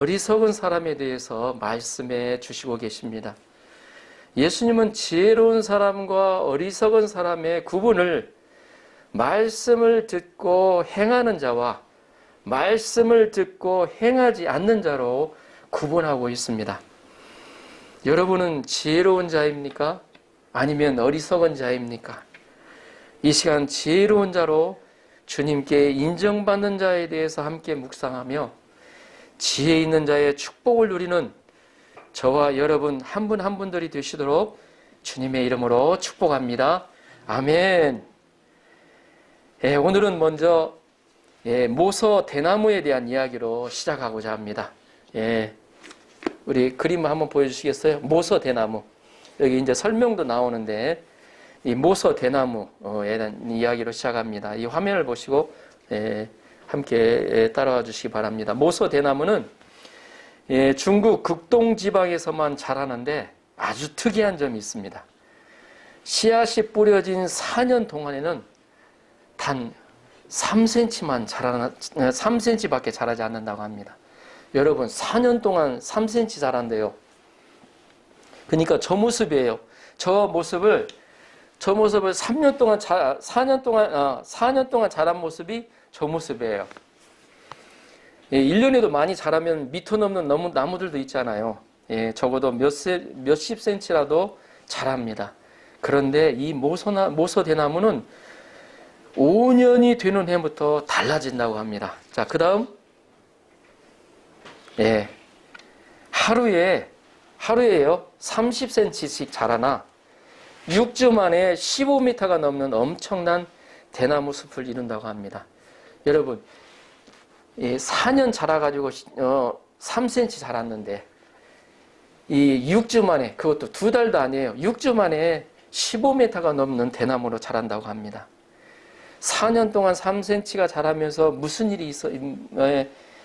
어리석은 사람에 대해서 말씀해 주시고 계십니다. 예수님은 지혜로운 사람과 어리석은 사람의 구분을 말씀을 듣고 행하는 자와 말씀을 듣고 행하지 않는 자로 구분하고 있습니다. 여러분은 지혜로운 자입니까? 아니면 어리석은 자입니까? 이 시간 지혜로운 자로 주님께 인정받는 자에 대해서 함께 묵상하며 지혜 있는 자의 축복을 누리는 저와 여러분 한 분 한 분들이 되시도록 주님의 이름으로 축복합니다. 아멘. 오늘은 먼저 모서 대나무에 대한 이야기로 시작하고자 합니다. 우리 그림 한번 보여주시겠어요? 모서 대나무. 여기 이제 설명도 나오는데 이 모서 대나무에 대한 이야기로 시작합니다. 이 화면을 보시고 함께 따라와 주시기 바랍니다. 모서 대나무는 중국 극동 지방에서만 자라는데 아주 특이한 점이 있습니다. 씨앗이 뿌려진 4년 동안에는 단 3cm밖에 자라지 않는다고 합니다. 여러분 4년 동안 3cm 자란대요. 그러니까 저 모습이에요. 저 모습을 4년 동안 자란 모습이 저 모습이에요. 1년에도 많이 자라면 미터 넘는 나무들도 있잖아요. 적어도 몇십 센치라도 자랍니다. 그런데 이 모서 대나무는 5년이 되는 해부터 달라진다고 합니다. 자, 그 다음 하루에요 30cm씩 자라나 6주 만에 15m가 넘는 엄청난 대나무 숲을 이룬다고 합니다. 여러분 4년 자라가지고 3cm 자랐는데 이 6주 만에, 그것도 2달도 아니에요. 6주 만에 15m가 넘는 대나무로 자란다고 합니다. 4년 동안 3cm가 자라면서 무슨 일이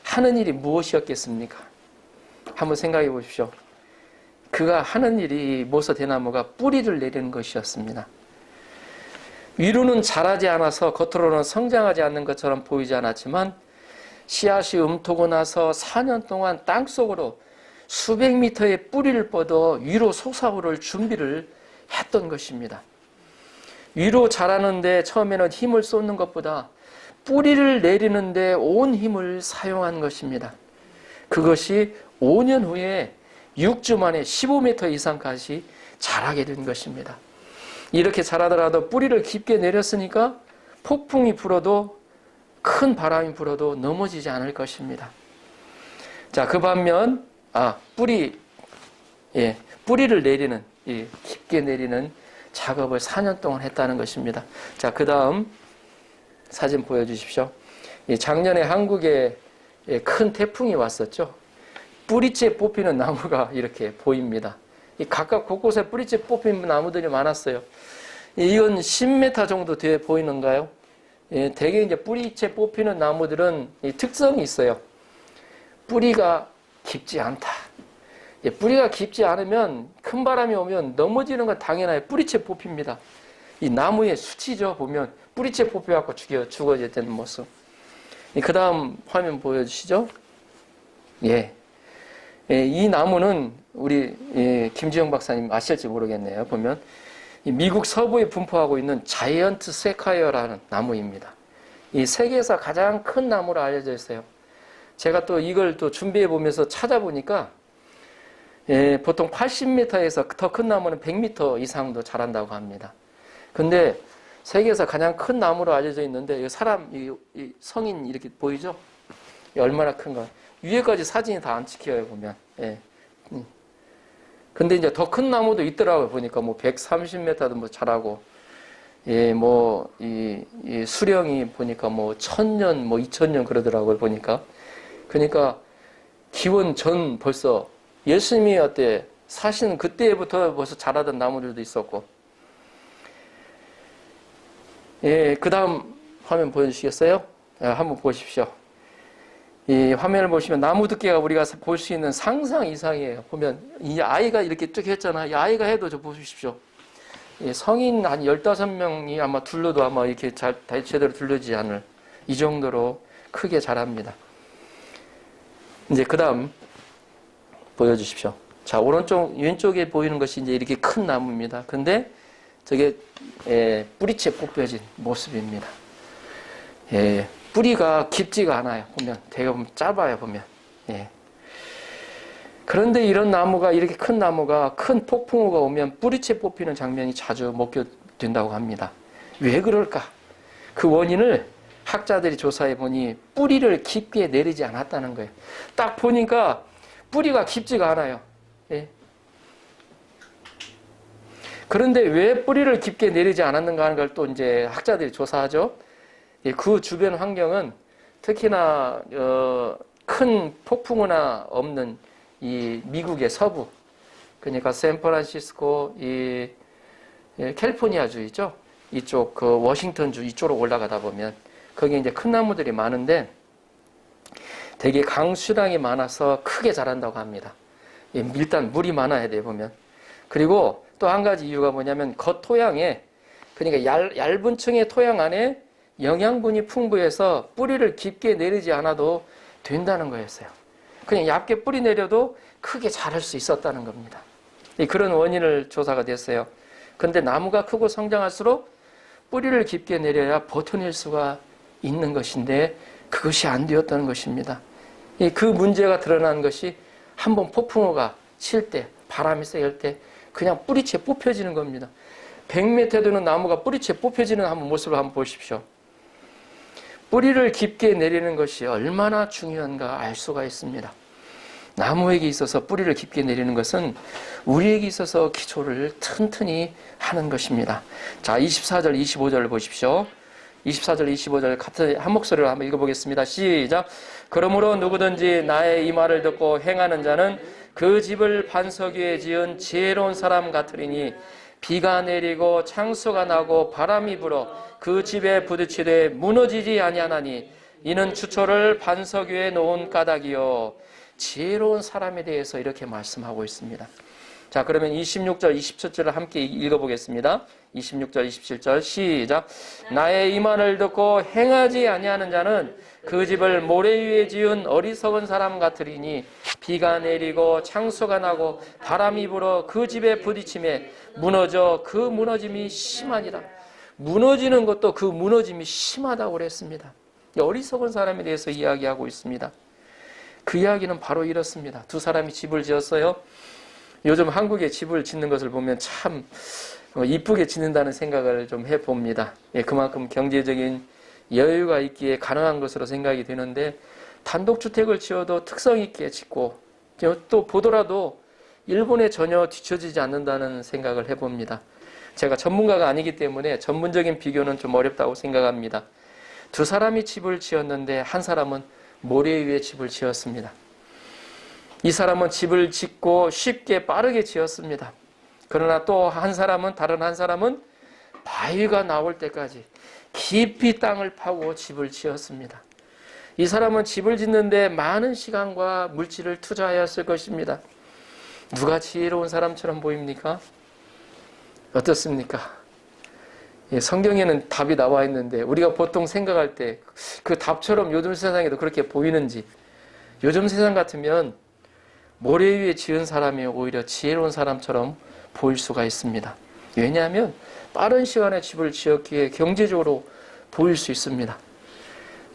하는 일이 무엇이었겠습니까? 한번 생각해 보십시오. 그가 하는 일이 모서 대나무가 뿌리를 내리는 것이었습니다. 위로는 자라지 않아서 겉으로는 성장하지 않는 것처럼 보이지 않았지만 씨앗이 움트고 나서 4년 동안 땅속으로 수백 미터의 뿌리를 뻗어 위로 솟아오를 준비를 했던 것입니다. 위로 자라는데 처음에는 힘을 쏟는 것보다 뿌리를 내리는데 온 힘을 사용한 것입니다. 그것이 5년 후에 6주 만에 15m 이상까지 자라게 된 것입니다. 이렇게 자라더라도 뿌리를 깊게 내렸으니까 폭풍이 불어도 큰 바람이 불어도 넘어지지 않을 것입니다. 자, 그 반면 뿌리를 내리는, 깊게 내리는 작업을 4년 동안 했다는 것입니다. 자, 그 다음 사진 보여주십시오. 작년에 한국에 큰 태풍이 왔었죠. 뿌리째 뽑히는 나무가 이렇게 보입니다. 각각 곳곳에 뿌리째 뽑히는 나무들이 많았어요. 이건 10m 정도 돼 보이는가요? 대개 이제 뿌리째 뽑히는 나무들은 특성이 있어요. 뿌리가 깊지 않다. 뿌리가 깊지 않으면 큰 바람이 오면 넘어지는 건 당연해요. 뿌리채 뽑힙니다. 이 나무의 수치죠. 보면 뿌리채 뽑혀갖고 죽어야 되는 모습. 그 다음 화면 보여주시죠. 이 나무는 우리 김지영 박사님 아실지 모르겠네요. 보면 미국 서부에 분포하고 있는 자이언트 세카이어라는 나무입니다. 이 세계에서 가장 큰 나무로 알려져 있어요. 제가 또 이걸 또 준비해 보면서 찾아보니까 보통 80m에서 더 큰 나무는 100m 이상도 자란다고 합니다. 근데 세계에서 가장 큰 나무로 알려져 있는데 사람, 성인 이렇게 보이죠? 얼마나 큰가. 위에까지 사진이 다 안 찍혀요, 보면. 근데 이제 더 큰 나무도 있더라고요. 보니까 뭐 130m도 뭐 자라고, 이 수령이 보니까 뭐 1000년, 뭐 2000년 그러더라고요, 보니까. 그러니까 기원 전 벌써 예수님이 사시는 그때부터 벌써 자라던 나무들도 있었고. 그 다음 화면 보여주시겠어요? 한번 보십시오. 이 화면을 보시면 나무 두께가 우리가 볼 수 있는 상상 이상이에요. 보면 이 아이가 이렇게 쭉 했잖아요. 이 아이가 해도 저 보십시오. 성인 한 15명이 아마 둘러도 아마 이렇게 제대로 둘러지지 않을 이 정도로 크게 자랍니다. 이제 그 다음 보여주십시오. 자, 왼쪽에 보이는 것이 이제 이렇게 큰 나무입니다. 근데 저게 뿌리채 뽑혀진 모습입니다. 뿌리가 깊지가 않아요. 보면 되게 보면 짧아요. 보면. 그런데 이런 나무가 이렇게 큰 나무가 큰 폭풍우가 오면 뿌리채 뽑히는 장면이 자주 목격된다고 합니다. 왜 그럴까? 그 원인을 학자들이 조사해 보니 뿌리를 깊게 내리지 않았다는 거예요. 딱 보니까 뿌리가 깊지가 않아요. 그런데 왜 뿌리를 깊게 내리지 않았는가 하는 걸 또 이제 학자들이 조사하죠. 그 주변 환경은 특히나 큰 폭풍우나 없는 이 미국의 서부, 그러니까 샌프란시스코, 이 캘리포니아주 있죠. 이쪽 그 워싱턴주 이쪽으로 올라가다 보면 거기 이제 큰 나무들이 많은데 되게 강수량이 많아서 크게 자란다고 합니다. 일단 물이 많아야 돼요, 보면. 그리고 또 한 가지 이유가 뭐냐면 겉토양에, 그러니까 얇은 층의 토양 안에 영양분이 풍부해서 뿌리를 깊게 내리지 않아도 된다는 거였어요. 그냥 얇게 뿌리 내려도 크게 자랄 수 있었다는 겁니다. 그런 원인을 조사가 됐어요. 그런데 나무가 크고 성장할수록 뿌리를 깊게 내려야 버텨낼 수가 있는 것인데 그것이 안 되었다는 것입니다. 그 문제가 드러난 것이 한번 폭풍우가 칠 때, 바람이 세게 때 그냥 뿌리채 뽑혀지는 겁니다. 100m 되는 나무가 뿌리채 뽑혀지는 모습을 한번 보십시오. 뿌리를 깊게 내리는 것이 얼마나 중요한가 알 수가 있습니다. 나무에게 있어서 뿌리를 깊게 내리는 것은 우리에게 있어서 기초를 튼튼히 하는 것입니다. 자, 24절, 25절을 보십시오. 24절, 25절 같은 한 목소리로 한번 읽어보겠습니다. 시작. 그러므로 누구든지 나의 이 말을 듣고 행하는 자는 그 집을 반석 위에 지은 지혜로운 사람 같으리니 비가 내리고 창수가 나고 바람이 불어 그 집에 부딪히되 무너지지 아니하나니 이는 추초를 반석 위에 놓은 까닭이요. 지혜로운 사람에 대해서 이렇게 말씀하고 있습니다. 자, 그러면 26절, 27절을 함께 읽어보겠습니다. 26절, 27절 시작. 나의 이 말을 듣고 행하지 아니하는 자는 그 집을 모래 위에 지은 어리석은 사람 같으리니 비가 내리고 창수가 나고 바람이 불어 그 집에 부딪힘에 무너져 그 무너짐이 심하니라. 무너지는 것도 그 무너짐이 심하다고 그랬습니다. 어리석은 사람에 대해서 이야기하고 있습니다. 그 이야기는 바로 이렇습니다. 두 사람이 집을 지었어요. 요즘 한국에 집을 짓는 것을 보면 참 이쁘게 짓는다는 생각을 좀 해봅니다. 그만큼 경제적인 여유가 있기에 가능한 것으로 생각이 되는데 단독주택을 지어도 특성 있게 짓고 또 보더라도 일본에 전혀 뒤처지지 않는다는 생각을 해봅니다. 제가 전문가가 아니기 때문에 전문적인 비교는 좀 어렵다고 생각합니다. 두 사람이 집을 지었는데 한 사람은 모래 위에 집을 지었습니다. 이 사람은 집을 짓고 쉽게 빠르게 지었습니다. 그러나 또 다른 한 사람은 바위가 나올 때까지 깊이 땅을 파고 집을 지었습니다. 이 사람은 집을 짓는데 많은 시간과 물질을 투자하였을 것입니다. 누가 지혜로운 사람처럼 보입니까? 어떻습니까? 성경에는 답이 나와 있는데 우리가 보통 생각할 때 그 답처럼 요즘 세상에도 그렇게 보이는지, 요즘 세상 같으면 모래 위에 지은 사람이 오히려 지혜로운 사람처럼 보일 수가 있습니다. 왜냐하면 빠른 시간에 집을 지었기에 경제적으로 보일 수 있습니다.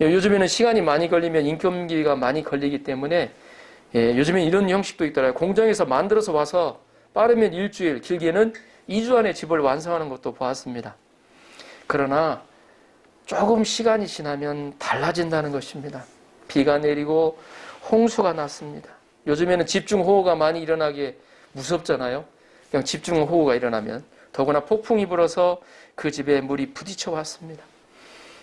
요즘에는 시간이 많이 걸리면 인건비가 많이 걸리기 때문에 요즘엔 이런 형식도 있더라고요. 공장에서 만들어서 와서 빠르면 일주일, 길게는 2주 안에 집을 완성하는 것도 보았습니다. 그러나 조금 시간이 지나면 달라진다는 것입니다. 비가 내리고 홍수가 났습니다. 요즘에는 집중호우가 많이 일어나기에 무섭잖아요. 그냥 집중호우가 일어나면. 더구나 폭풍이 불어서 그 집에 물이 부딪혀 왔습니다.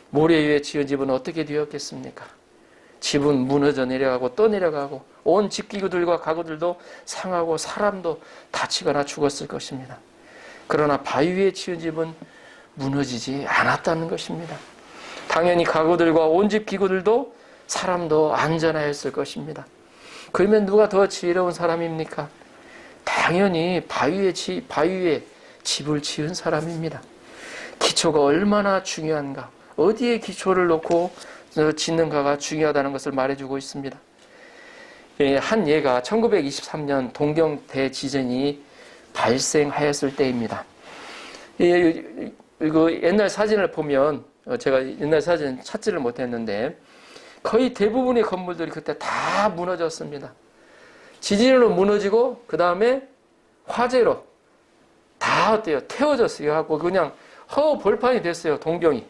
모래 위에 지은 집은 어떻게 되었겠습니까? 집은 무너져 내려가고 또 내려가고 온 집기구들과 가구들도 상하고 사람도 다치거나 죽었을 것입니다. 그러나 바위 위에 지은 집은 무너지지 않았다는 것입니다. 당연히 가구들과 온 집 기구들도 사람도 안전하였을 것입니다. 그러면 누가 더 지혜로운 사람입니까? 당연히 바위 위에 집을 지은 사람입니다. 기초가 얼마나 중요한가, 어디에 기초를 놓고 짓는가가 중요하다는 것을 말해주고 있습니다. 한 예가 1923년 동경 대지진이 발생하였을 때입니다. 이거 옛날 사진을 보면 제가 옛날 사진 찾지를 못했는데 거의 대부분의 건물들이 그때 다 무너졌습니다. 지진으로 무너지고 그 다음에 화재로 다 어때요? 태워졌어요. 하고 그냥 벌판이 됐어요. 동경이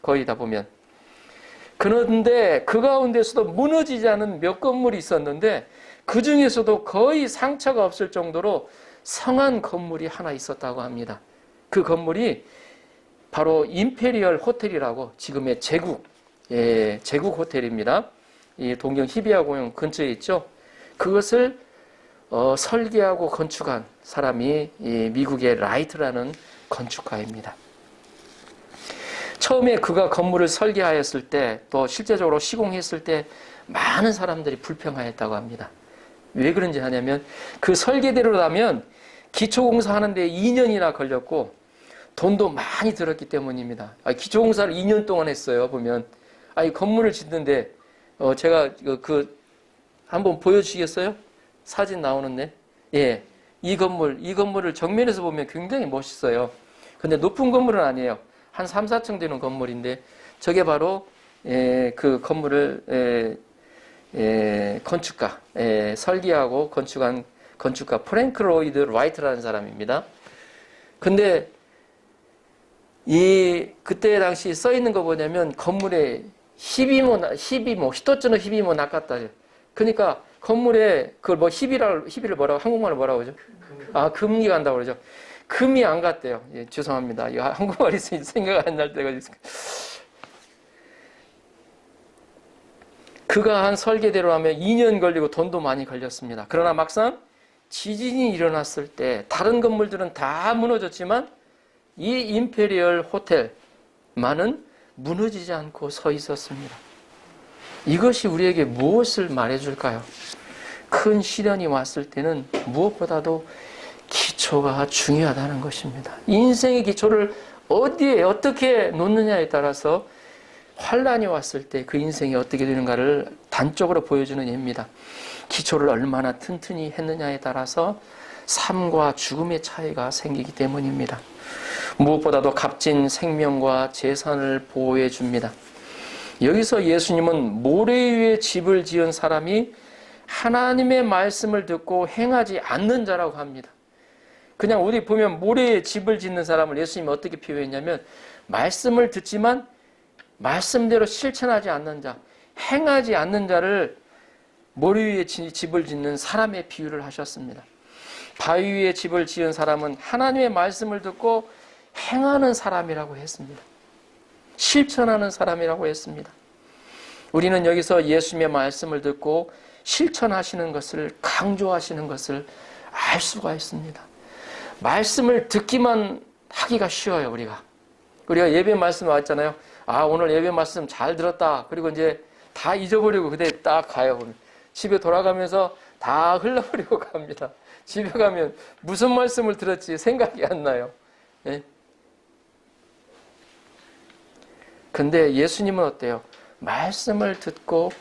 거의 다 보면. 그런데 그 가운데서도 무너지지 않은 몇 건물이 있었는데 그 중에서도 거의 상처가 없을 정도로 성한 건물이 하나 있었다고 합니다. 그 건물이 바로 임페리얼 호텔이라고 지금의 제국 호텔입니다. 이 동경 히비아 공영 근처에 있죠. 그것을 설계하고 건축한 사람이 미국의 라이트라는 건축가입니다. 처음에 그가 건물을 설계하였을 때 또 실제적으로 시공했을 때 많은 사람들이 불평하였다고 합니다. 왜 그런지 하냐면 그 설계대로라면 기초공사하는데 2년이나 걸렸고 돈도 많이 들었기 때문입니다. 기초공사를 2년 동안 했어요. 보면 건물을 짓는데 제가 한번 보여주시겠어요? 사진 나오는데 이 건물을 정면에서 보면 굉장히 멋있어요. 근데 높은 건물은 아니에요. 한 3, 4층 되는 건물인데 저게 바로 그 건물을 건축가 설계하고 건축한 건축가 프랭크 로이드 라이트라는 사람입니다. 근데 그때 당시 써 있는 거 뭐냐면 건물에 히토츠노 히비모 나카타. 그러니까 건물에 그걸 히비를 뭐라고 한국말로 뭐라고 그러죠? 금이 간다고 그러죠. 금이 안 갔대요. 죄송합니다. 이거 한국말이 생각 안 날 때가 있어요. 그가 한 설계대로 하면 2년 걸리고 돈도 많이 걸렸습니다. 그러나 막상 지진이 일어났을 때 다른 건물들은 다 무너졌지만 이 임페리얼 호텔만은 무너지지 않고 서 있었습니다. 이것이 우리에게 무엇을 말해줄까요? 큰 시련이 왔을 때는 무엇보다도 기초가 중요하다는 것입니다. 인생의 기초를 어디에 어떻게 놓느냐에 따라서 환란이 왔을 때 그 인생이 어떻게 되는가를 단적으로 보여주는 예입니다. 기초를 얼마나 튼튼히 했느냐에 따라서 삶과 죽음의 차이가 생기기 때문입니다. 무엇보다도 값진 생명과 재산을 보호해 줍니다. 여기서 예수님은 모래 위에 집을 지은 사람이 하나님의 말씀을 듣고 행하지 않는 자라고 합니다. 그냥 우리 보면 모래에 집을 짓는 사람을 예수님이 어떻게 표현했냐면 말씀을 듣지만 말씀대로 실천하지 않는 자, 행하지 않는 자를 모래 위에 집을 짓는 사람의 비유를 하셨습니다. 바위 위에 집을 지은 사람은 하나님의 말씀을 듣고 행하는 사람이라고 했습니다. 실천하는 사람이라고 했습니다. 우리는 여기서 예수님의 말씀을 듣고 실천하시는 것을 강조하시는 것을 알 수가 있습니다. 말씀을 듣기만 하기가 쉬워요. 우리가 예배 말씀 왔잖아요. 오늘 예배 말씀 잘 들었다. 그리고 이제 다 잊어버리고 그때 딱 가요. 집에 돌아가면서 다 흘러버리고 갑니다. 집에 가면 무슨 말씀을 들었지 생각이 안 나요. 근데 예수님은 어때요? 말씀을 듣고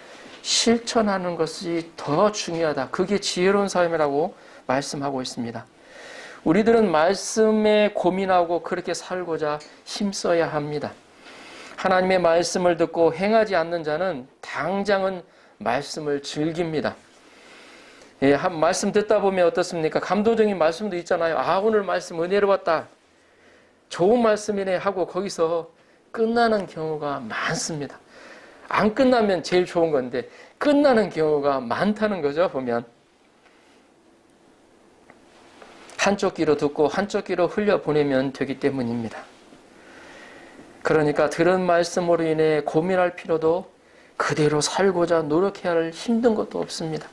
실천하는 것이 더 중요하다. 그게 지혜로운 삶이라고 말씀하고 있습니다. 우리들은 말씀에 고민하고 그렇게 살고자 힘써야 합니다. 하나님의 말씀을 듣고 행하지 않는 자는 당장은 말씀을 즐깁니다. 한 말씀 듣다 보면 어떻습니까? 감동적인 말씀도 있잖아요. 오늘 말씀 은혜로웠다. 좋은 말씀이네 하고 거기서 끝나는 경우가 많습니다. 안 끝나면 제일 좋은 건데 끝나는 경우가 많다는 거죠. 보면 한쪽 귀로 듣고 한쪽 귀로 흘려보내면 되기 때문입니다. 그러니까 들은 말씀으로 인해 고민할 필요도 그대로 살고자 노력해야 할 힘든 것도 없습니다.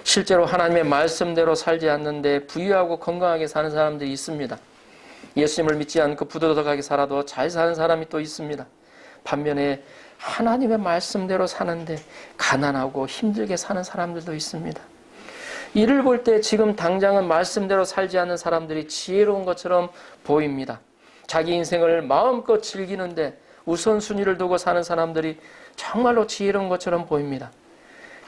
실제로 하나님의 말씀대로 살지 않는데 부유하고 건강하게 사는 사람들이 있습니다. 예수님을 믿지 않고 부도덕하게 살아도 잘 사는 사람이 또 있습니다. 반면에 하나님의 말씀대로 사는데 가난하고 힘들게 사는 사람들도 있습니다. 이를 볼 때 지금 당장은 말씀대로 살지 않는 사람들이 지혜로운 것처럼 보입니다. 자기 인생을 마음껏 즐기는데 우선순위를 두고 사는 사람들이 정말로 지혜로운 것처럼 보입니다.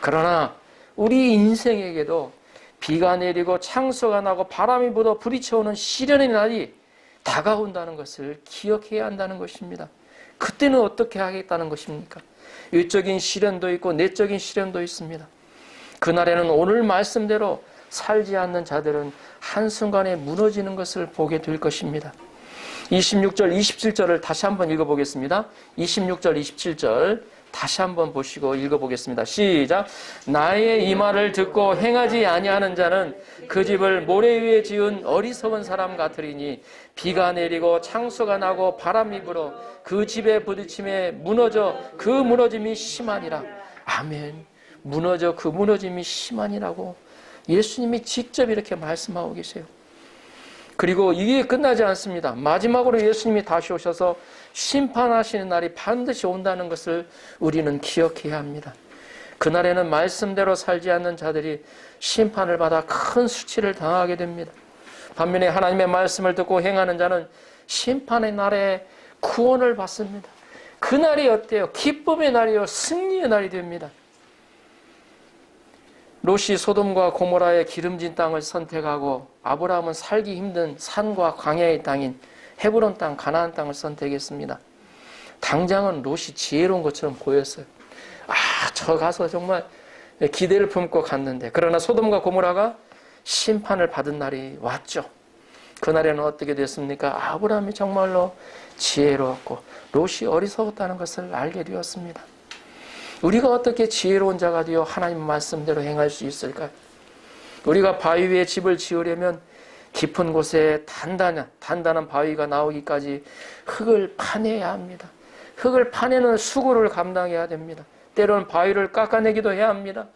그러나 우리 인생에게도 비가 내리고 창수가 나고 바람이 불어 부딪혀오는 시련의 날이 다가온다는 것을 기억해야 한다는 것입니다. 그때는 어떻게 하겠다는 것입니까? 외적인 시련도 있고 내적인 시련도 있습니다. 그날에는 오늘 말씀대로 살지 않는 자들은 한순간에 무너지는 것을 보게 될 것입니다. 26절, 27절을 다시 한번 읽어보겠습니다. 26절, 27절 다시 한번 보시고 읽어보겠습니다. 시작. 나의 이 말을 듣고 행하지 아니하는 자는 그 집을 모래 위에 지은 어리석은 사람 같으리니 비가 내리고 창수가 나고 바람이 불어 그 집에 부딪힘에 무너져 그 무너짐이 심하니라. 아멘. 무너져 그 무너짐이 심하니라고 예수님이 직접 이렇게 말씀하고 계세요. 그리고 이게 끝나지 않습니다. 마지막으로 예수님이 다시 오셔서 심판하시는 날이 반드시 온다는 것을 우리는 기억해야 합니다. 그날에는 말씀대로 살지 않는 자들이 심판을 받아 큰 수치를 당하게 됩니다. 반면에 하나님의 말씀을 듣고 행하는 자는 심판의 날에 구원을 받습니다. 그날이 어때요? 기쁨의 날이요, 승리의 날이 됩니다. 롯이 소돔과 고모라의 기름진 땅을 선택하고 아브라함은 살기 힘든 산과 광야의 땅인 헤브론 땅, 가나안 땅을 선택했습니다. 당장은 롯이 지혜로운 것처럼 보였어요. 저 가서 정말 기대를 품고 갔는데, 그러나 소돔과 고모라가 심판을 받은 날이 왔죠. 그날에는 어떻게 됐습니까? 아브라함이 정말로 지혜로웠고 롯이 어리석었다는 것을 알게 되었습니다. 우리가 어떻게 지혜로운 자가 되어 하나님 말씀대로 행할 수 있을까요? 우리가 바위 위에 집을 지으려면 깊은 곳에 단단한 바위가 나오기까지 흙을 파내야 합니다. 흙을 파내는 수고를 감당해야 됩니다. 때로는 바위를 깎아내기도 해야 합니다.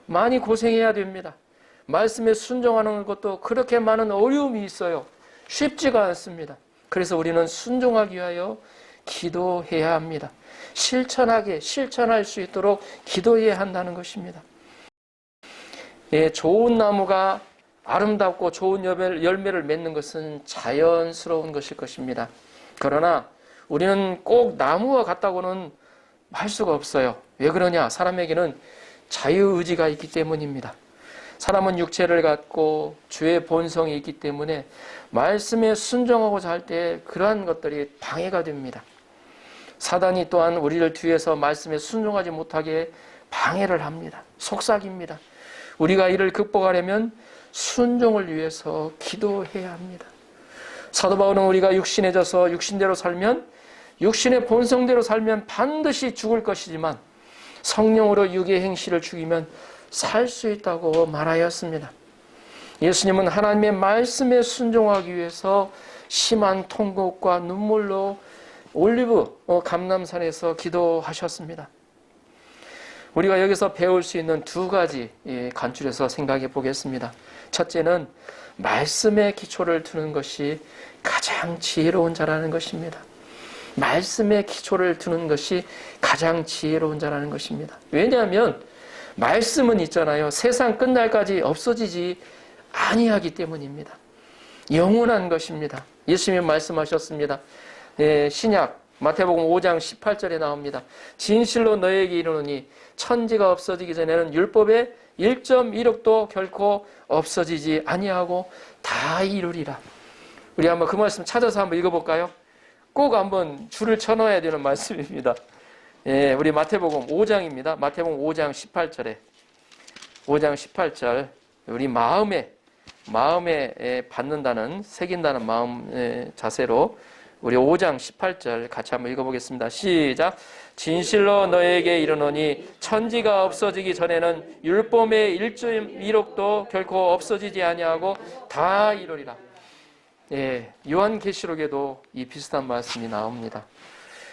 많이 고생해야 됩니다. 말씀에 순종하는 것도 그렇게 많은 어려움이 있어요. 쉽지가 않습니다. 그래서 우리는 순종하기 위하여 기도해야 합니다. 실천할 수 있도록 기도해야 한다는 것입니다. 예, 좋은 나무가 아름답고 좋은 열매를 맺는 것은 자연스러운 것일 것입니다. 그러나 우리는 꼭 나무와 같다고는 할 수가 없어요. 왜 그러냐? 사람에게는 자유의지가 있기 때문입니다. 사람은 육체를 갖고 주의 본성이 있기 때문에 말씀에 순종하고자 할 때 그러한 것들이 방해가 됩니다. 사단이 또한 우리를 뒤에서 말씀에 순종하지 못하게 방해를 합니다. 속삭입니다. 우리가 이를 극복하려면 순종을 위해서 기도해야 합니다. 사도 바울은 우리가 육신에 져서 육신대로 살면, 육신의 본성대로 살면 반드시 죽을 것이지만 성령으로 육의 행실을 죽이면 살 수 있다고 말하였습니다. 예수님은 하나님의 말씀에 순종하기 위해서 심한 통곡과 눈물로 올리브 감람산에서 기도하셨습니다. 우리가 여기서 배울 수 있는 두 가지 간추려서 생각해 보겠습니다. 첫째는 말씀의 기초를 두는 것이 가장 지혜로운 자라는 것입니다. 말씀의 기초를 두는 것이 가장 지혜로운 자라는 것입니다. 왜냐하면 말씀은 있잖아요. 세상 끝날까지 없어지지 아니하기 때문입니다. 영원한 것입니다. 예수님이 말씀하셨습니다. 신약 마태복음 5장 18절에 나옵니다. 진실로 너에게 이르노니 천지가 없어지기 전에는 율법의 1.1억도 결코 없어지지 아니하고 다 이루리라. 우리 한번 그 말씀 찾아서 한번 읽어볼까요? 꼭 한번 줄을 쳐넣어야 되는 말씀입니다. 우리 마태복음 5장입니다. 마태복음 5장 18절에 5장 18절 우리 마음에 받는다는 새긴다는 마음 자세로 우리 5장 18절 같이 한번 읽어보겠습니다. 시작. 진실로 너에게 이르노니 천지가 없어지기 전에는 율법의 1.1억도 결코 없어지지 아니하고 다 이루리라. 요한계시록에도 이 비슷한 말씀이 나옵니다.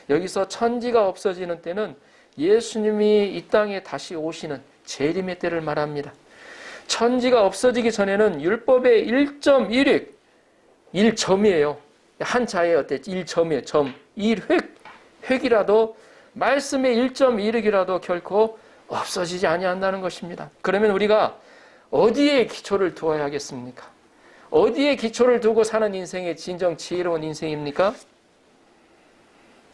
여기서 천지가 없어지는 때는 예수님이 이 땅에 다시 오시는 재림의 때를 말합니다. 천지가 없어지기 전에는 율법의 1.1획 1점이에요. 한자에 어때? 1점이에요. 점. 1획이라도 말씀의 1.1획이라도 결코 없어지지 아니한다는 것입니다. 그러면 우리가 어디에 기초를 두어야 하겠습니까? 어디에 기초를 두고 사는 인생이 진정 지혜로운 인생입니까?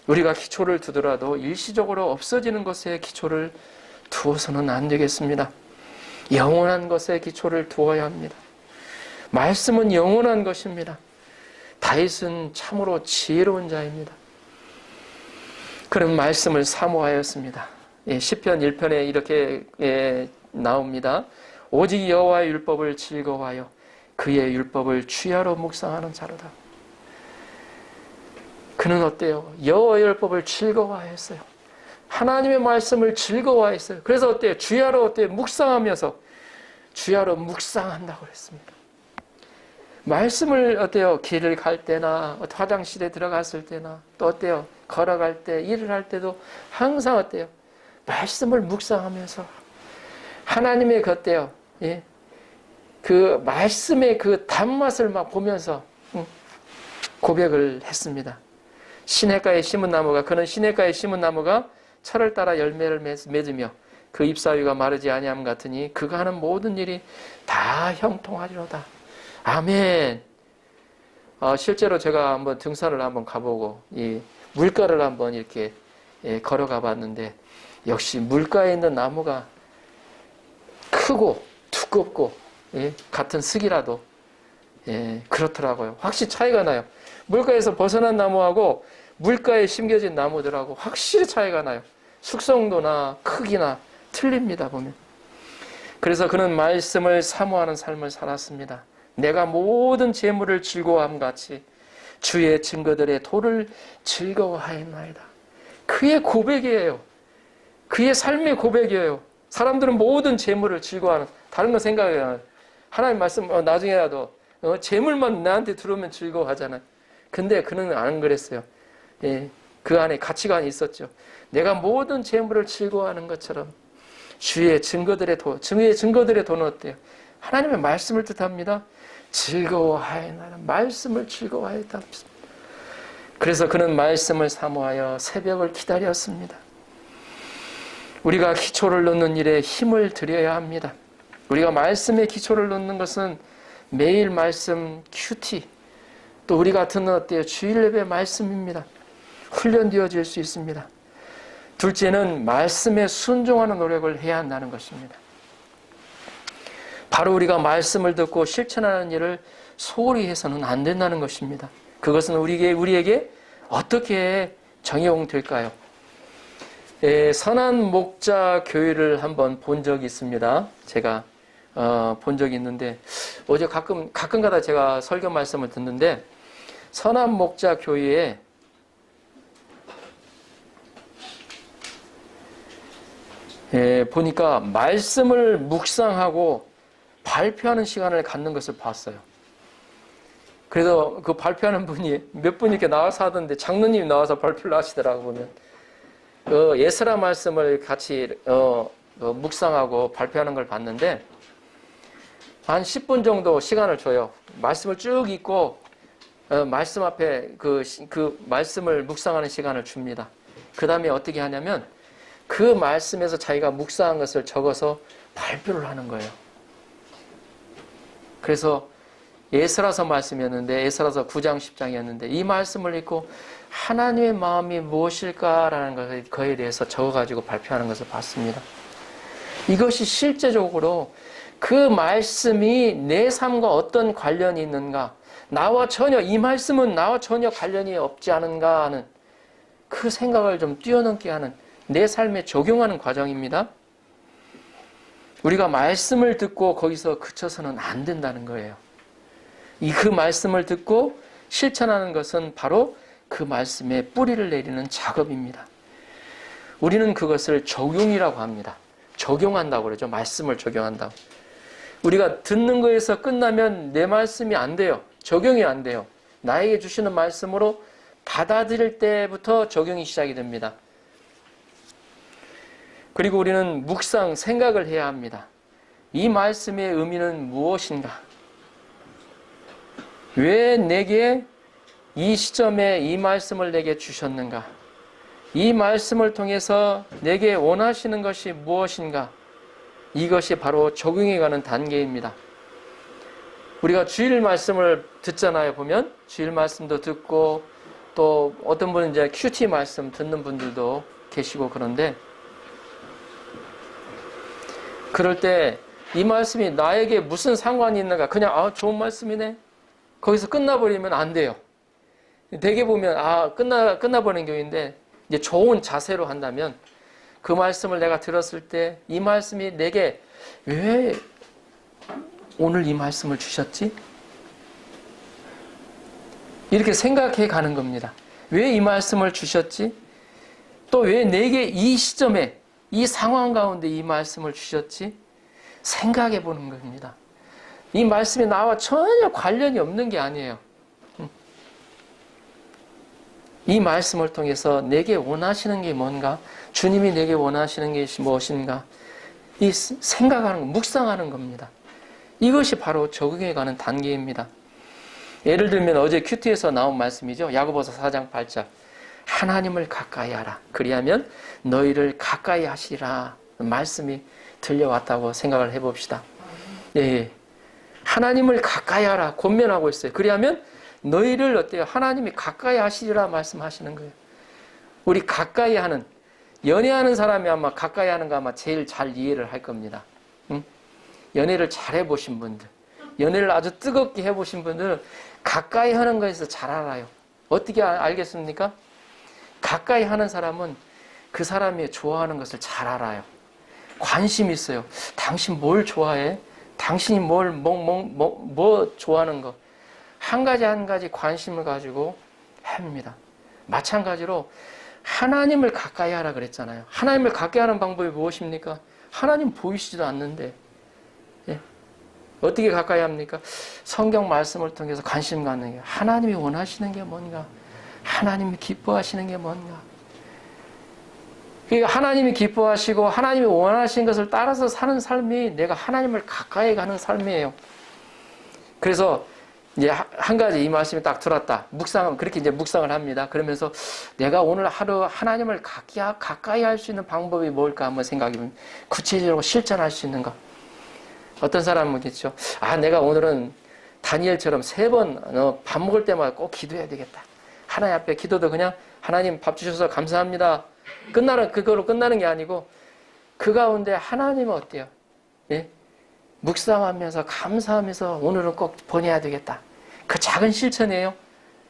우리가 기초를 두더라도 일시적으로 없어지는 것에 기초를 두어서는 안 되겠습니다. 영원한 것에 기초를 두어야 합니다. 말씀은 영원한 것입니다. 다윗은 참으로 지혜로운 자입니다. 그런 말씀을 사모하였습니다. 시편 1편에 이렇게 나옵니다. 오직 여호와의 율법을 즐거워하여 그의 율법을 주야로 묵상하는 자로다. 그는 어때요? 여호와의 율법을 즐거워하였어요. 하나님의 말씀을 즐거워했어요. 그래서 어때요? 주야로 어때요? 묵상하면서 주야로 묵상한다고 그랬습니다. 말씀을 어때요? 길을 갈 때나 화장실에 들어갔을 때나 또 어때요? 걸어갈 때, 일을 할 때도 항상 어때요? 말씀을 묵상하면서 하나님의 그 어때요? 예? 그 말씀의 그 단맛을 막 보면서 고백을 했습니다. 시냇가에 심은 나무가 그는 시냇가에 심은 나무가 철을 따라 열매를 맺으며 그 잎사위가 마르지 아니함 같으니 그가 하는 모든 일이 다 형통하리로다. 아멘. 실제로 제가 한번 등산을 한번 가보고 이 물가를 한번 이렇게 걸어가 봤는데 역시 물가에 있는 나무가 크고 두껍고 같은 흙이라도 그렇더라고요. 확실히 차이가 나요. 물가에서 벗어난 나무하고 물가에 심겨진 나무들하고 확실히 차이가 나요. 숙성도나 크기나 틀립니다, 보면. 그래서 그는 말씀을 사모하는 삶을 살았습니다. 내가 모든 재물을 즐거워함 같이 주의 증거들의 도를 즐거워하였나이다. 그의 고백이에요. 그의 삶의 고백이에요. 사람들은 모든 재물을 즐거워하는, 다른 거 생각이 안 해요. 하나님 말씀 나중에라도 재물만 나한테 들어오면 즐거워하잖아요. 근데 그는 안 그랬어요. 그 안에 가치관이 있었죠. 내가 모든 재물을 즐거워하는 것처럼 주의 증거들의 도, 주의 증거들의 도는 어때요? 하나님의 말씀을 뜻합니다. 즐거워하였나이다. 말씀을 즐거워하였다. 그래서 그는 말씀을 사모하여 새벽을 기다렸습니다. 우리가 기초를 놓는 일에 힘을 들여야 합니다. 우리가 말씀에 기초를 놓는 것은 매일 말씀 큐티, 또 우리가 듣는 어때요? 주일 예배 말씀입니다. 훈련되어질 수 있습니다. 둘째는 말씀에 순종하는 노력을 해야 한다는 것입니다. 바로 우리가 말씀을 듣고 실천하는 일을 소홀히 해서는 안 된다는 것입니다. 그것은 우리에게 어떻게 적용될까요? 선한 목자 교회를 한번 본 적이 있습니다. 제가 본 적이 있는데 어제 가끔가다 제가 설교 말씀을 듣는데 선한 목자 교회에 보니까 말씀을 묵상하고 발표하는 시간을 갖는 것을 봤어요. 그래서 그 발표하는 분이 몇 분 이렇게 나와서 하던데 장로님이 나와서 발표를 하시더라고 보면. 예스라 말씀을 같이 묵상하고 발표하는 걸 봤는데 한 10분 정도 시간을 줘요. 말씀을 쭉 읽고 말씀 앞에 그 말씀을 묵상하는 시간을 줍니다. 그 다음에 어떻게 하냐면 그 말씀에서 자기가 묵상한 것을 적어서 발표를 하는 거예요. 그래서 에스라서 말씀이었는데 에스라서 9장 10장이었는데 이 말씀을 읽고 하나님의 마음이 무엇일까라는 거에 대해서 적어가지고 발표하는 것을 봤습니다. 이것이 실제적으로 그 말씀이 내 삶과 어떤 관련이 있는가, 이 말씀은 나와 전혀 관련이 없지 않은가 하는 그 생각을 좀 뛰어넘게 하는 내 삶에 적용하는 과정입니다. 우리가 말씀을 듣고 거기서 그쳐서는 안 된다는 거예요. 그 말씀을 듣고 실천하는 것은 바로 그 말씀에 뿌리를 내리는 작업입니다. 우리는 그것을 적용이라고 합니다. 적용한다고 그러죠. 말씀을 적용한다고. 우리가 듣는 거에서 끝나면 내 말씀이 안 돼요. 적용이 안 돼요. 나에게 주시는 말씀으로 받아들일 때부터 적용이 시작이 됩니다. 그리고 우리는 묵상, 생각을 해야 합니다. 이 말씀의 의미는 무엇인가? 왜 내게 이 시점에 이 말씀을 내게 주셨는가? 이 말씀을 통해서 내게 원하시는 것이 무엇인가? 이것이 바로 적용해가는 단계입니다. 우리가 주일 말씀을 듣잖아요, 보면. 주일 말씀도 듣고, 또 어떤 분은 이제 큐티 말씀 듣는 분들도 계시고 그런데, 그럴 때 이 말씀이 나에게 무슨 상관이 있는가? 그냥 좋은 말씀이네. 거기서 끝나버리면 안 돼요. 대개 보면 끝나버리는 경우인데 이제 좋은 자세로 한다면 그 말씀을 내가 들었을 때 이 말씀이 내게 왜 오늘 이 말씀을 주셨지? 이렇게 생각해 가는 겁니다. 왜 이 말씀을 주셨지? 또 왜 내게 이 시점에 이 상황 가운데 이 말씀을 주셨지? 생각해 보는 겁니다. 이 말씀이 나와 전혀 관련이 없는 게 아니에요. 이 말씀을 통해서 내게 원하시는 게 뭔가? 주님이 내게 원하시는 게 무엇인가? 이 생각하는 거, 묵상하는 겁니다. 이것이 바로 적응해가는 단계입니다. 예를 들면 어제 큐티에서 나온 말씀이죠. 야고보서 4장 8절. 하나님을 가까이 하라. 그리하면 너희를 가까이 하시리라. 말씀이 들려왔다고 생각을 해봅시다. 예, 하나님을 가까이 하라. 권면하고 있어요. 그리하면 너희를 어때요? 하나님이 가까이 하시리라 말씀하시는 거예요. 우리 가까이 하는, 연애하는 사람이 아마 가까이 하는 거 아마 제일 잘 이해를 할 겁니다. 응? 연애를 잘 해보신 분들, 연애를 아주 뜨겁게 해보신 분들은 가까이 하는 거에서 잘 알아요. 어떻게 알겠습니까? 가까이 하는 사람은 그 사람이 좋아하는 것을 잘 알아요. 관심이 있어요. 당신 뭘 좋아해? 당신이 뭐 좋아하는 거. 한 가지 관심을 가지고 합니다. 마찬가지로 하나님을 가까이 하라 그랬잖아요. 하나님을 가까이 하는 방법이 무엇입니까? 하나님 보이시지도 않는데 어떻게 가까이 합니까? 성경 말씀을 통해서 관심 갖는 거예요. 하나님이 원하시는 게 뭔가? 하나님이 기뻐하시는 게 뭔가? 그러니까 하나님이 기뻐하시고 하나님이 원하시는 것을 따라서 사는 삶이 내가 하나님을 가까이 가는 삶이에요. 그래서 이제 한 가지 이 말씀이 딱 들었다. 묵상하면 그렇게 이제 묵상을 합니다. 그러면서 내가 오늘 하루 하나님을 가까이 할 수 있는 방법이 뭘까 한번 생각해보면 구체적으로 실천할 수 있는 거. 어떤 사람은 그렇죠. 내가 오늘은 다니엘처럼 3번 밥 먹을 때마다 꼭 기도해야 되겠다. 하나님 앞에 기도도 그냥 하나님 밥 주셔서 감사합니다. 그거로 끝나는 게 아니고 그 가운데 하나님은 어때요? 예? 묵상하면서 감사하면서 오늘은 꼭 보내야 되겠다. 그 작은 실천이에요.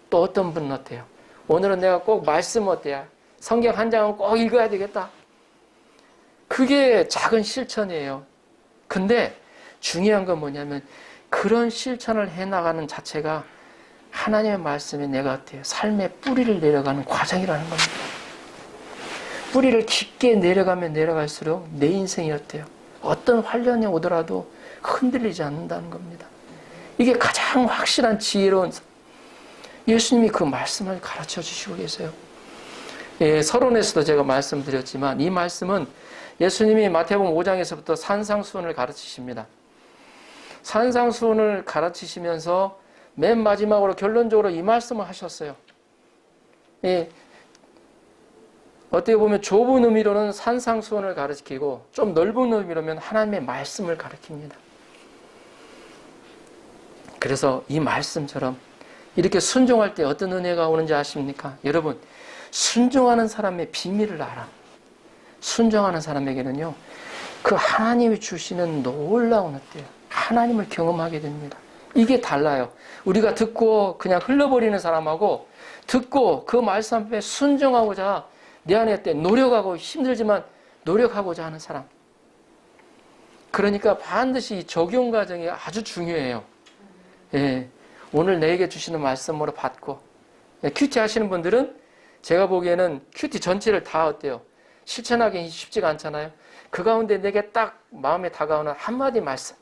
또 어떤 분은 어때요? 오늘은 내가 꼭 말씀 어때요? 성경 한 장은 꼭 읽어야 되겠다. 그게 작은 실천이에요. 근데 중요한 건 뭐냐면 그런 실천을 해나가는 자체가 하나님의 말씀이 내가 어때요? 삶의 뿌리를 내려가는 과정이라는 겁니다. 뿌리를 깊게 내려가면 내려갈수록 내 인생이 어때요? 어떤 환란이 오더라도 흔들리지 않는다는 겁니다. 이게 가장 확실한 지혜로운 예수님이 그 말씀을 가르쳐 주시고 계세요. 예, 서론에서도 제가 말씀드렸지만 이 말씀은 예수님이 마태복음 5장에서부터 산상수훈을 가르치십니다. 산상수훈을 가르치시면서 맨 마지막으로 결론적으로 이 말씀을 하셨어요. 예, 어떻게 보면 좁은 의미로는 산상수훈을 가르치고 좀 넓은 의미로는 하나님의 말씀을 가르칩니다. 그래서 이 말씀처럼 이렇게 순종할 때 어떤 은혜가 오는지 아십니까? 여러분, 순종하는 사람의 비밀을 알아. 순종하는 사람에게는요, 그 하나님이 주시는 놀라운 어때요? 하나님을 경험하게 됩니다. 이게 달라요. 우리가 듣고 그냥 흘러버리는 사람하고 듣고 그 말씀 앞에 순종하고자 내 안에 어때? 노력하고 힘들지만 노력하고자 하는 사람. 그러니까 반드시 이 적용 과정이 아주 중요해요. 예, 오늘 내게 주시는 말씀으로 받고 큐티 하시는 분들은 제가 보기에는 큐티 전체를 다 어때요? 실천하기 쉽지가 않잖아요. 그 가운데 내게 딱 마음에 다가오는 한마디 말씀,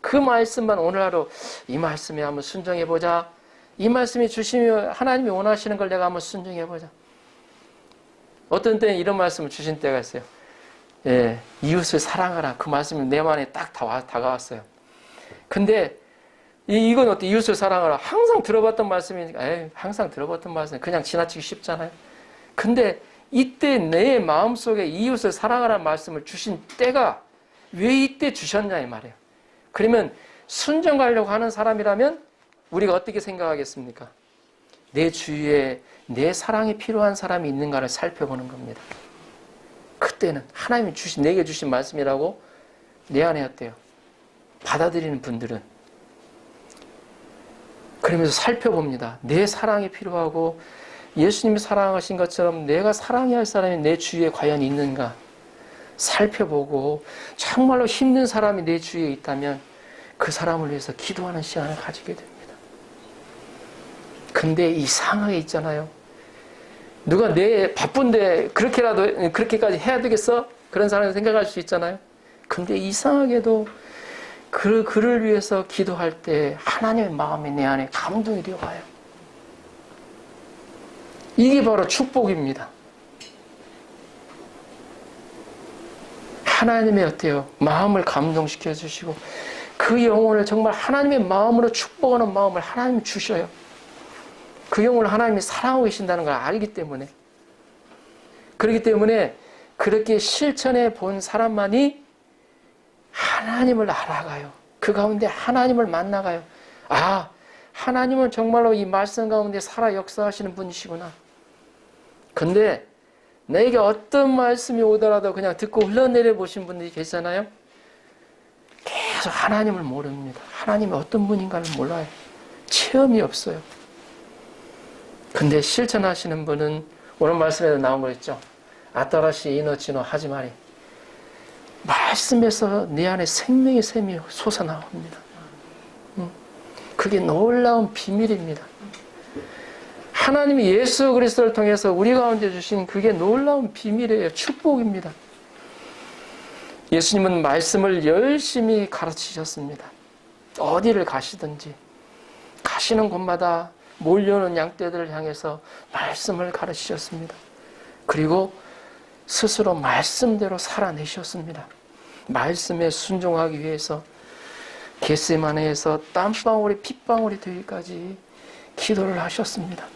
그 말씀만 오늘 하루 이 말씀에 한번 순종해보자. 이 말씀이 주시면 하나님이 원하시는 걸 내가 한번 순종해보자. 어떤 때는 이런 말씀을 주신 때가 있어요. 예, 이웃을 사랑하라. 그 말씀이 내 마음에 딱 다가왔어요. 근데 이건 어때? 이웃을 사랑하라. 항상 들어봤던 말씀이니까, 항상 들어봤던 말씀, 그냥 지나치기 쉽잖아요. 근데 이때 내 마음속에 이웃을 사랑하라는 말씀을 주신 때가 왜 이때 주셨냐 이 말이에요. 그러면 순종하려고 하는 사람이라면 우리가 어떻게 생각하겠습니까? 내 주위에 내 사랑이 필요한 사람이 있는가를 살펴보는 겁니다. 그때는 하나님이 내게 주신 말씀이라고 내 안에 어때요? 받아들이는 분들은 그러면서 살펴봅니다. 내 사랑이 필요하고 예수님이 사랑하신 것처럼 내가 사랑해야 할 사람이 내 주위에 과연 있는가 살펴보고 정말로 힘든 사람이 내 주위에 있다면 그 사람을 위해서 기도하는 시간을 가지게 됩니다. 근데 이상하게 있잖아요. 누가 내 바쁜데 그렇게까지 해야 되겠어? 그런 사람이 생각할 수 있잖아요. 근데 이상하게도 그를 위해서 기도할 때 하나님의 마음이 내 안에 감동이 되어가요. 이게 바로 축복입니다. 하나님의 어때요? 마음을 감동시켜 주시고 그 영혼을 정말 하나님의 마음으로 축복하는 마음을 하나님이 주셔요. 그 영혼을 하나님이 사랑하고 계신다는 걸 알기 때문에. 그렇기 때문에 그렇게 실천해 본 사람만이 하나님을 알아가요. 그 가운데 하나님을 만나가요. 아, 하나님은 정말로 이 말씀 가운데 살아 역사하시는 분이시구나. 근데 내게 어떤 말씀이 오더라도 그냥 듣고 흘러내려 보신 분들이 계시잖아요. 계속 하나님을 모릅니다. 하나님이 어떤 분인가를 몰라요. 체험이 없어요. 근데 실천하시는 분은 오늘 말씀에도 나온 거 있죠. 아따라시 이너치노 하지 마리. 말씀에서 내 안에 생명의 샘이 솟아나옵니다. 그게 놀라운 비밀입니다. 하나님이 예수 그리스도를 통해서 우리 가운데 주신 그게 놀라운 비밀이에요. 축복입니다. 예수님은 말씀을 열심히 가르치셨습니다. 어디를 가시든지 가시는 곳마다 몰려오는 양떼들을 향해서 말씀을 가르치셨습니다. 그리고 스스로 말씀대로 살아내셨습니다. 말씀에 순종하기 위해서 겟세마네에서 땀방울이 핏방울이 되기까지 기도를 하셨습니다.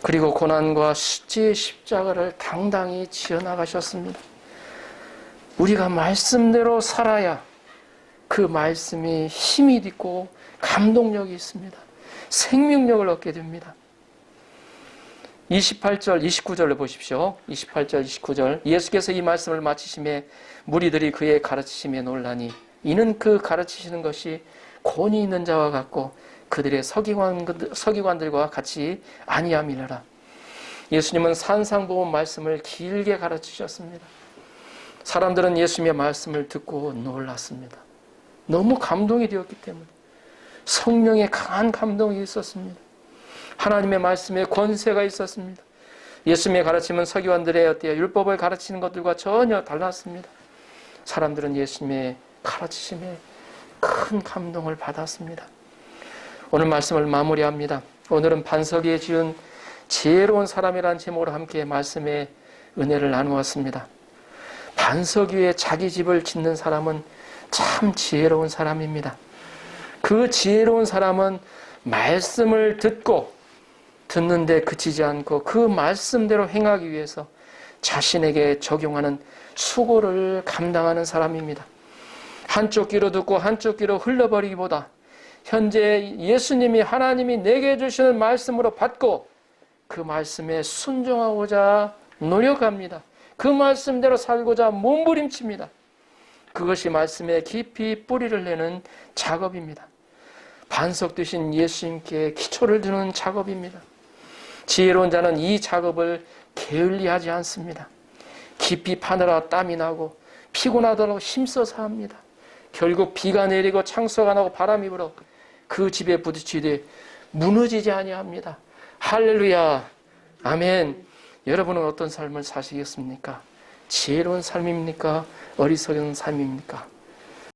그리고 고난과 수치의 십자가를 당당히 지어나가셨습니다. 우리가 말씀대로 살아야 그 말씀이 힘이 있고 감동력이 있습니다. 생명력을 얻게 됩니다. 28절, 29절을 보십시오. 28절, 29절. 예수께서 이 말씀을 마치심에 무리들이 그의 가르치심에 놀라니 이는 그 가르치시는 것이 권위 있는 자와 같고 그들의 서기관들과 같이 아니함이니라. 예수님은 산상보훈 말씀을 길게 가르치셨습니다. 사람들은 예수님의 말씀을 듣고 놀랐습니다. 너무 감동이 되었기 때문에 성령의 강한 감동이 있었습니다. 하나님의 말씀에 권세가 있었습니다. 예수님의 가르침은 서기관들의 어때요? 율법을 가르치는 것들과 전혀 달랐습니다. 사람들은 예수님의 가르치심에 큰 감동을 받았습니다. 오늘 말씀을 마무리합니다. 오늘은 반석 위에 지은 지혜로운 사람이라는 제목으로 함께 말씀의 은혜를 나누었습니다. 반석 위에 자기 집을 짓는 사람은 참 지혜로운 사람입니다. 그 지혜로운 사람은 말씀을 듣는데 그치지 않고 그 말씀대로 행하기 위해서 자신에게 적용하는 수고를 감당하는 사람입니다. 한쪽 귀로 듣고 한쪽 귀로 흘러버리기보다 현재 예수님이 하나님이 내게 주시는 말씀으로 받고 그 말씀에 순종하고자 노력합니다. 그 말씀대로 살고자 몸부림칩니다. 그것이 말씀에 깊이 뿌리를 내는 작업입니다. 반석 되신 예수님께 기초를 두는 작업입니다. 지혜로운 자는 이 작업을 게을리하지 않습니다. 깊이 파느라 땀이 나고 피곤하더라도 힘써서 합니다. 결국 비가 내리고 창수가 나고 바람이 불어 그 집에 부딪히되 무너지지 아니합니다. 할렐루야. 아멘. 여러분은 어떤 삶을 사시겠습니까? 지혜로운 삶입니까? 어리석은 삶입니까?